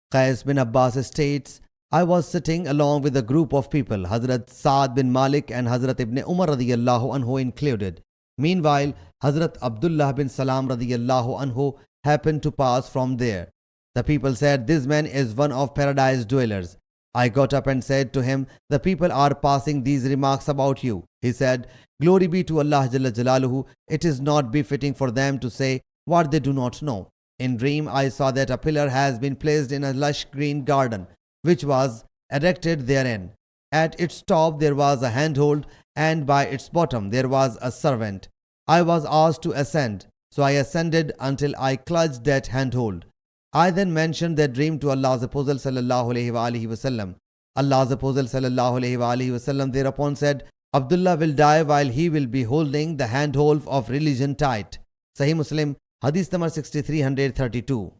Qais bin Abbas states, I was sitting along with a group of people, Hazrat Saad bin Malik and Hazrat Ibn Umar radiyallahu anhu included. Meanwhile, Hazrat Abdullah bin Salam radiyallahu anhu happened to pass from there. The people said, this man is one of paradise dwellers. I got up and said to him, the people are passing these remarks about you. He said, glory be to Allah Jalla Jalaluhu, it is not befitting for them to say what they do not know. In dream, I saw that a pillar has been placed in a lush green garden, which was erected therein. At its top there was a handhold, and by its bottom there was a servant. I was asked to ascend, so I ascended until I clutched that handhold. I then mentioned that dream to Allah's Apostle sallallahu alaihi wasallam. Allah's Apostle sallallahu alaihi wasallam thereupon said, Abdullah will die while he will be holding the handhold of religion tight. Sahih Muslim Hadith number 6332.